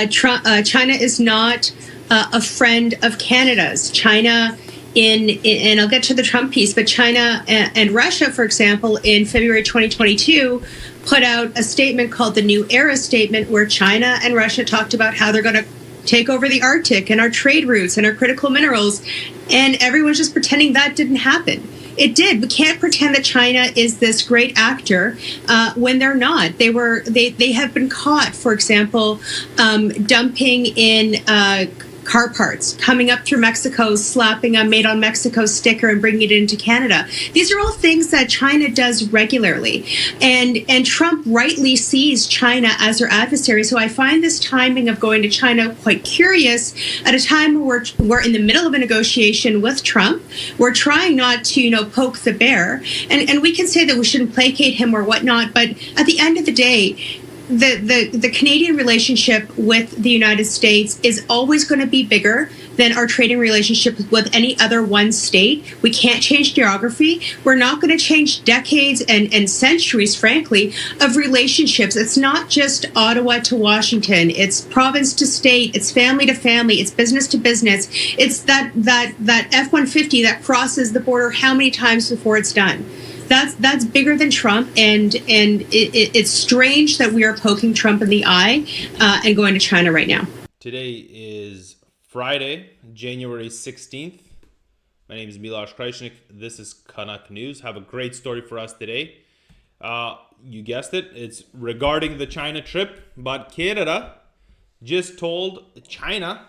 China is not a friend of Canada's. China, and I'll get to the Trump piece, but China and Russia, for example, in February 2022, put out a statement called the New Era Statement, where China and Russia talked about how they're going to take over the Arctic and our trade routes and our critical minerals. And everyone's just pretending that didn't happen. It did. We can't pretend that China is this great actor when they're not. They have been caught, for example, dumping in car parts, coming up through Mexico, slapping a Made on Mexico sticker and bringing it into Canada. These are all things that China does regularly. And Trump rightly sees China as their adversary. So I find this timing of going to China quite curious at a time where we're in the middle of a negotiation with Trump. We're trying not to, poke the bear. And we can say that we shouldn't placate him or whatnot, but at the end of the day, the Canadian relationship with the United States is always going to be bigger than our trading relationship with any other one state. We can't change geography. We're not going to change decades and centuries, frankly, of relationships. It's not just Ottawa to Washington. It's province to state. It's family to family. It's business to business. It's that F-150 that crosses the border how many times before it's done? That's bigger than Trump, and it's strange that we are poking Trump in the eye and going to China right now. Today is Friday, January 16th. My name is Miloš Krajčnik. This is Canuck News. Have a great story for us today. You guessed it. It's regarding the China trip, but Canada just told China,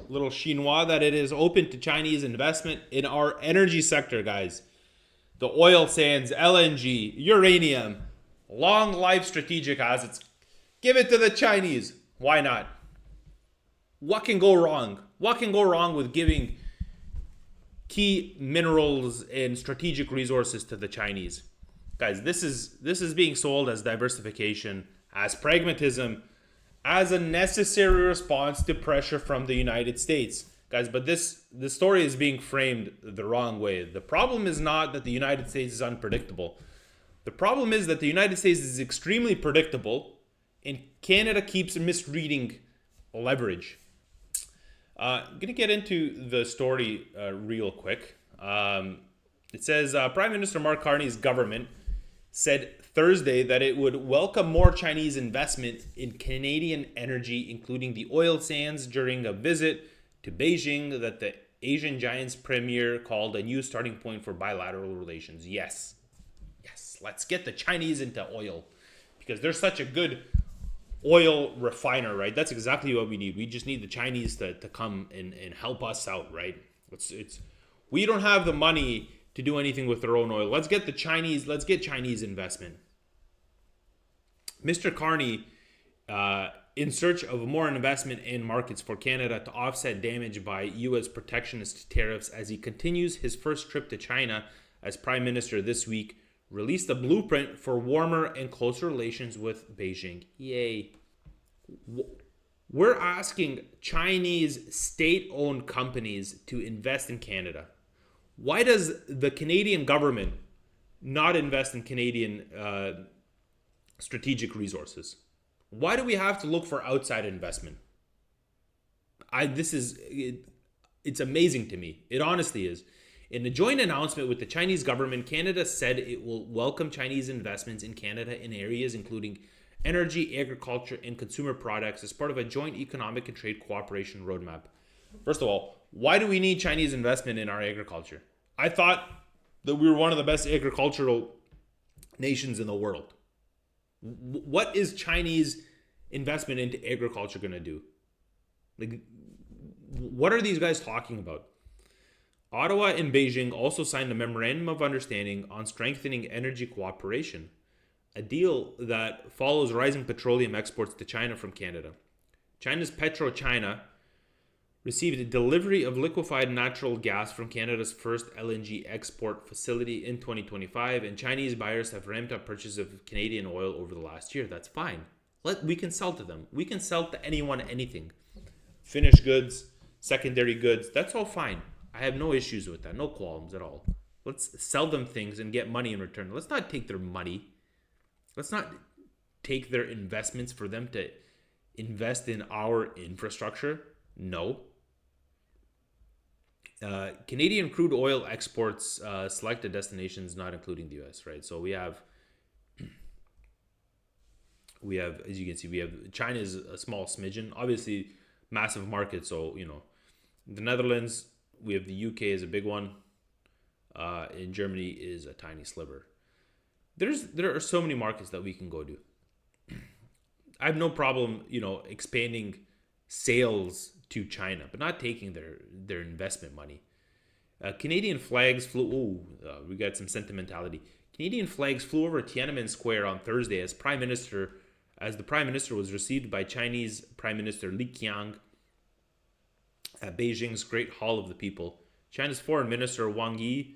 little Chinois, that it is open to Chinese investment in our energy sector, guys. The oil sands, LNG, uranium, long life strategic assets. Give it to the Chinese. Why not? What can go wrong? What can go wrong with giving key minerals and strategic resources to the Chinese? Guys, this is being sold as diversification, as pragmatism, as a necessary response to pressure from the United States. Guys, but this story is being framed the wrong way. The problem is not that the United States is unpredictable. The problem is that the United States is extremely predictable and Canada keeps misreading leverage. I'm going to get into the story real quick. It says Prime Minister Mark Carney's government said Thursday that it would welcome more Chinese investment in Canadian energy, including the oil sands, during a visit to Beijing that the Asian giant's premier called a new starting point for bilateral relations. Yes, let's get the Chinese into oil because they're such a good oil refiner, right? That's exactly what we need. We just need the Chinese to come and help us out, right? We don't have the money to do anything with their own oil. Let's get Chinese investment. Mr. Carney, in search of more investment in markets for Canada to offset damage by U.S. protectionist tariffs as he continues his first trip to China as Prime Minister this week, released a blueprint for warmer and closer relations with Beijing. Yay. We're asking Chinese state-owned companies to invest in Canada. Why does the Canadian government not invest in Canadian strategic resources? Why do we have to look for outside investment? It's amazing to me. It honestly is. In a joint announcement with the Chinese government, Canada said it will welcome Chinese investments in Canada in areas including energy, agriculture, and consumer products as part of a joint economic and trade cooperation roadmap. First of all, why do we need Chinese investment in our agriculture? I thought that we were one of the best agricultural nations in the world. What is Chinese investment into agriculture going to do? Like, what are these guys talking about? Ottawa and Beijing also signed a memorandum of understanding on strengthening energy cooperation, a deal that follows rising petroleum exports to China from Canada. China's PetroChina received a delivery of liquefied natural gas from Canada's first LNG export facility in 2025, and Chinese buyers have ramped up purchase of Canadian oil over the last year. That's fine. We can sell to them. We can sell to anyone anything. Finished goods, secondary goods, that's all fine. I have no issues with that, no qualms at all. Let's sell them things and get money in return. Let's not take their money. Let's not take their investments for them to invest in our infrastructure? No. Canadian crude oil exports selected destinations, not including the U.S. Right. So we have, as you can see, we have China is a small smidgen, obviously massive market. So the Netherlands, we have the UK is a big one, and Germany is a tiny sliver. There are so many markets that we can go to. I have no problem, expanding sales to China, but not taking their investment money. Canadian flags flew. We got some sentimentality. Canadian flags flew over Tiananmen Square on Thursday as the Prime Minister was received by Chinese Prime Minister Li Qiang at Beijing's Great Hall of the People. China's Foreign Minister Wang Yi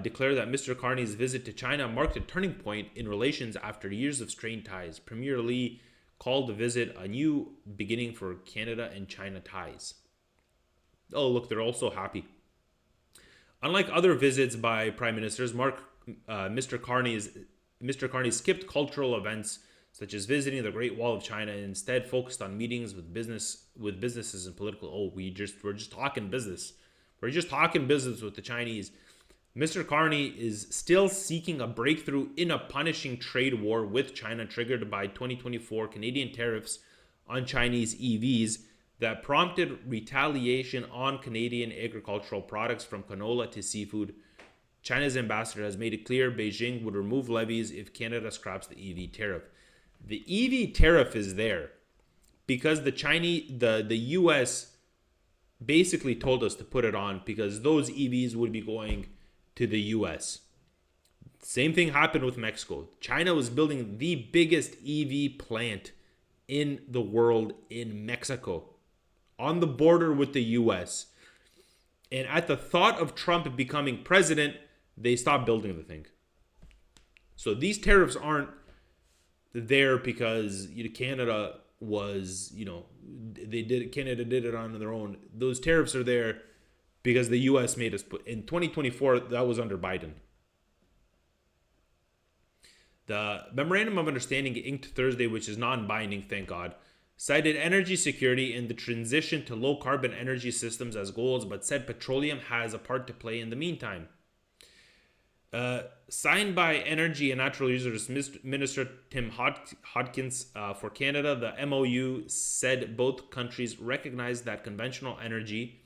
declared that Mr. Carney's visit to China marked a turning point in relations after years of strained ties. Premier Li called the visit a new beginning for Canada and China ties. Oh, look, they're also happy. Unlike other visits by prime ministers, Mr. Carney skipped cultural events such as visiting the Great Wall of China and instead focused on meetings with businesses and political. Oh, we're just talking business. We're just talking business with the Chinese. Mr. Carney is still seeking a breakthrough in a punishing trade war with China triggered by 2024 Canadian tariffs on Chinese EVs that prompted retaliation on Canadian agricultural products from canola to seafood. China's ambassador has made it clear Beijing would remove levies if Canada scraps the EV tariff. The EV tariff is there because the US basically told us to put it on because those EVs would be going to the US. Same thing happened with Mexico. China was building the biggest EV plant in the world in Mexico, on the border with the US. And at the thought of Trump becoming president, they stopped building the thing. So these tariffs aren't there because Canada was, Canada did it on their own. Those tariffs are there because the U.S. made us put in 2024. That was under Biden. The Memorandum of Understanding inked Thursday, which is non-binding, thank God, cited energy security and the transition to low-carbon energy systems as goals, but said petroleum has a part to play in the meantime. Signed by Energy and Natural Resources Minister Tim Hodgkins for Canada, the MOU said both countries recognize that conventional energy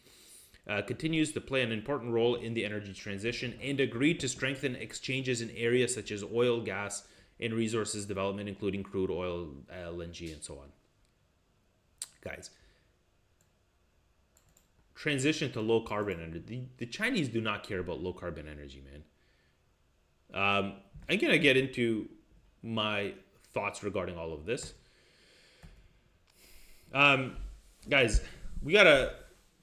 continues to play an important role in the energy transition and agreed to strengthen exchanges in areas such as oil, gas, and resources development, including crude oil, LNG, and so on. Guys, transition to low carbon energy. The Chinese do not care about low carbon energy, man. I'm going to get into my thoughts regarding all of this. Guys, we got to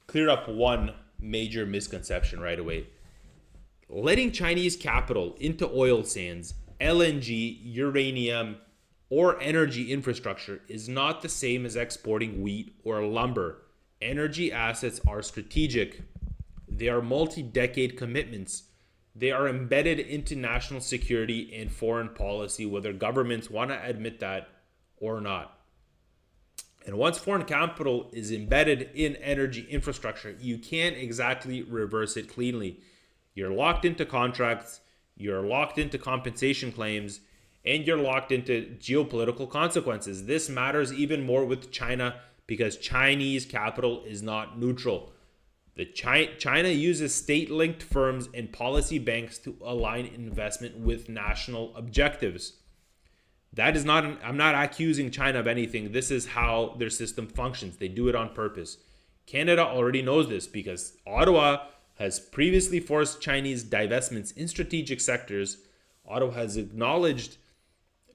clear up one major misconception right away. Letting Chinese capital into oil sands, LNG, uranium, or energy infrastructure is not the same as exporting wheat or lumber. Energy assets are strategic. They are multi-decade commitments. They are embedded into national security and foreign policy, whether governments want to admit that or not. And once foreign capital is embedded in energy infrastructure, you can't exactly reverse it cleanly. You're locked into contracts, you're locked into compensation claims, and you're locked into geopolitical consequences. This matters even more with China because Chinese capital is not neutral. China uses state-linked firms and policy banks to align investment with national objectives. That is not, I'm not accusing China of anything. This is how their system functions. They do it on purpose. Canada already knows this because Ottawa has previously forced Chinese divestments in strategic sectors. Ottawa has acknowledged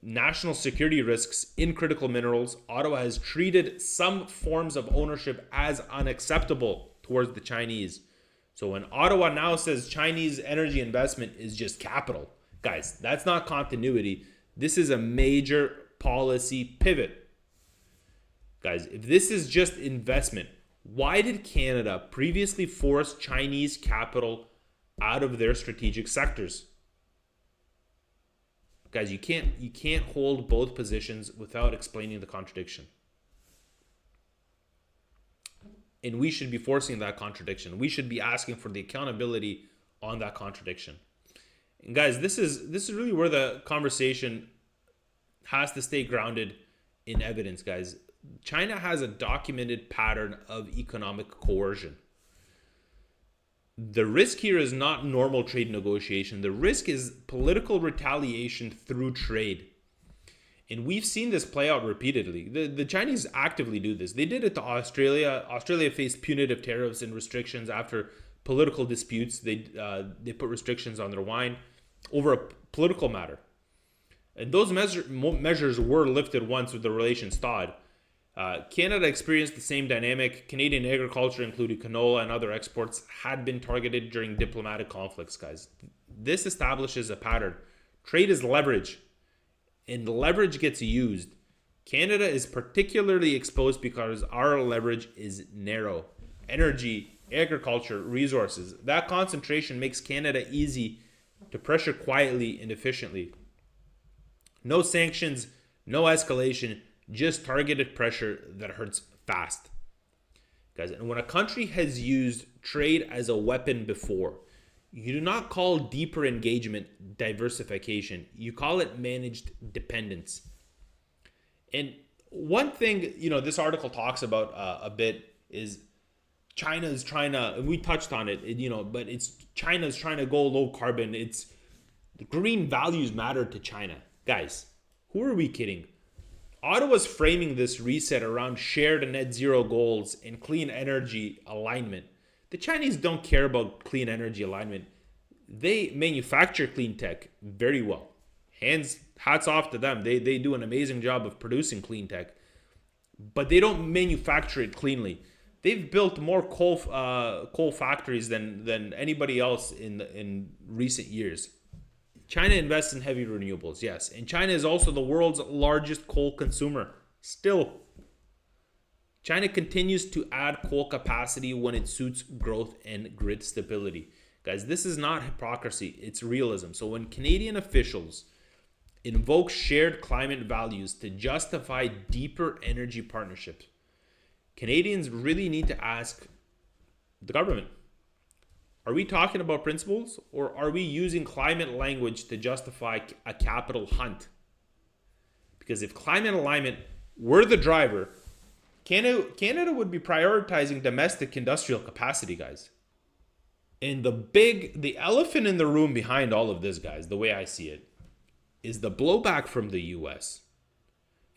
national security risks in critical minerals. Ottawa has treated some forms of ownership as unacceptable towards the Chinese. So when Ottawa now says Chinese energy investment is just capital, guys, that's not continuity. This is a major policy pivot. Guys, if this is just investment, why did Canada previously force Chinese capital out of their strategic sectors? Guys, you can't hold both positions without explaining the contradiction. And we should be forcing that contradiction. We should be asking for the accountability on that contradiction. And guys, this is really where the conversation has to stay grounded in evidence, guys. China has a documented pattern of economic coercion. The risk here is not normal trade negotiation. The risk is political retaliation through trade. And we've seen this play out repeatedly. The Chinese actively do this. They did it to Australia. Australia faced punitive tariffs and restrictions after political disputes. They put restrictions on their wine over a political matter. And those measures were lifted once with the relations thawed. Canada experienced the same dynamic. Canadian agriculture, including canola and other exports, had been targeted during diplomatic conflicts, guys. This establishes a pattern. Trade is leverage, and leverage gets used. Canada is particularly exposed because our leverage is narrow. Energy, agriculture, resources. That concentration makes Canada easy to pressure quietly and efficiently. No sanctions, no escalation, just targeted pressure that hurts fast. Guys, and when a country has used trade as a weapon before, you do not call deeper engagement diversification. You call it managed dependence. And one thing, this article talks about a bit is China is trying to, and we touched on it, but China's trying to go low carbon. It's green values matter to China. Guys, who are we kidding? Ottawa's framing this reset around shared net zero goals and clean energy alignment. The Chinese don't care about clean energy alignment. They manufacture clean tech very well. Hats off to them. They do an amazing job of producing clean tech, but they don't manufacture it cleanly. They've built more coal factories than anybody else in recent years. China invests in heavy renewables, yes. And China is also the world's largest coal consumer. Still, China continues to add coal capacity when it suits growth and grid stability. Guys, this is not hypocrisy, it's realism. So when Canadian officials invoke shared climate values to justify deeper energy partnerships, Canadians really need to ask the government, are we talking about principles, or are we using climate language to justify a capital hunt? Because if climate alignment were the driver, Canada would be prioritizing domestic industrial capacity, guys. And the elephant in the room behind all of this, guys, the way I see it, is the blowback from the US.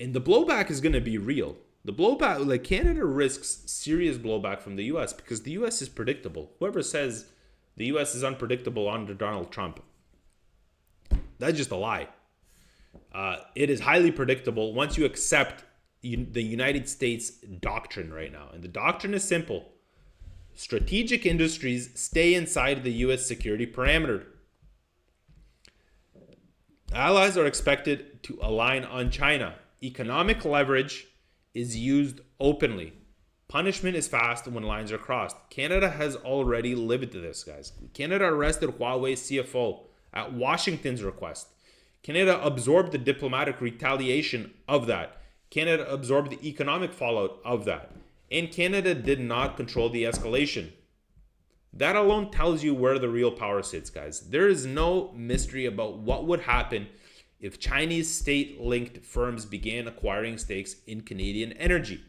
And the blowback is going to be real. The blowback, Canada risks serious blowback from the US because the US is predictable. Whoever says the US is unpredictable under Donald Trump, that's just a lie. It is highly predictable once you accept the United States doctrine right now. And the doctrine is simple. Strategic industries stay inside the US security parameter. Allies are expected to align on China. Economic leverage is used openly. Punishment is fast when lines are crossed. Canada has already lived to this, guys. Canada arrested Huawei's CFO at Washington's request. Canada absorbed the diplomatic retaliation of that. Canada absorbed the economic fallout of that. And Canada did not control the escalation. That alone tells you where the real power sits, guys. There is no mystery about what would happen if Chinese state-linked firms began acquiring stakes in Canadian energy.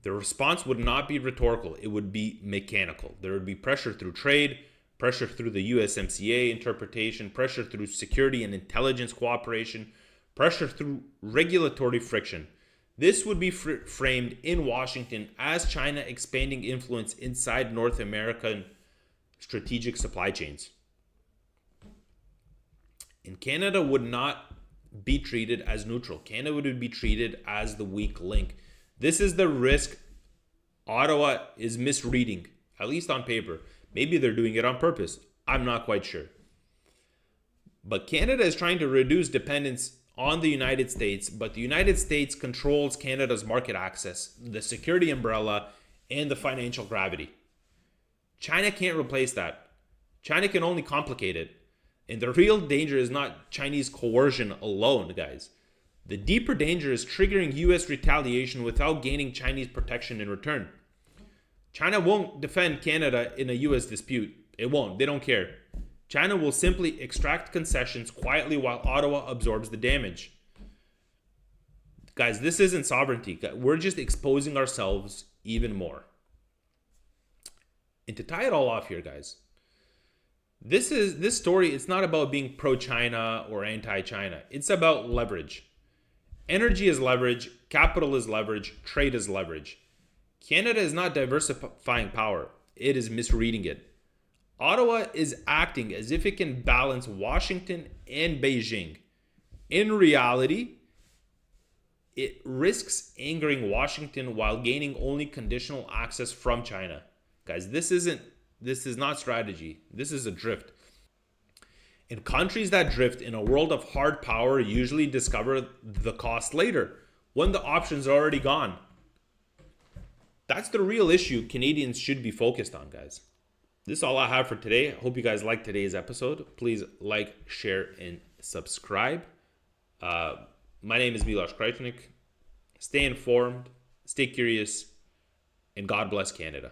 The response would not be rhetorical. It would be mechanical. There would be pressure through trade, pressure through the USMCA interpretation, pressure through security and intelligence cooperation, pressure through regulatory friction. This would be framed in Washington as China expanding influence inside North American strategic supply chains. And Canada would not be treated as neutral. Canada would be treated as the weak link. This is the risk Ottawa is misreading, at least on paper. Maybe they're doing it on purpose. I'm not quite sure. But Canada is trying to reduce dependence on the United States, but the United States controls Canada's market access, the security umbrella, and the financial gravity. China can't replace that. China can only complicate it. And the real danger is not Chinese coercion alone, guys. The deeper danger is triggering US retaliation without gaining Chinese protection in return. China won't defend Canada in a US dispute. It won't. They don't care. China will simply extract concessions quietly while Ottawa absorbs the damage. Guys, this isn't sovereignty. We're just exposing ourselves even more. And to tie it all off here, guys, this story, it's not about being pro-China or anti-China. It's about leverage. Energy is leverage, capital is leverage, trade is leverage. Canada is not diversifying power. It is misreading it. Ottawa is acting as if it can balance Washington and Beijing. In reality, it risks angering Washington while gaining only conditional access from China. Guys, this is not strategy. This is a drift. And countries that drift in a world of hard power usually discover the cost later, when the options are already gone. That's the real issue Canadians should be focused on, guys. This is all I have for today. I hope you guys liked today's episode. Please like, share, and subscribe. My name is Miloš Krajčnik. Stay informed, stay curious, and God bless Canada.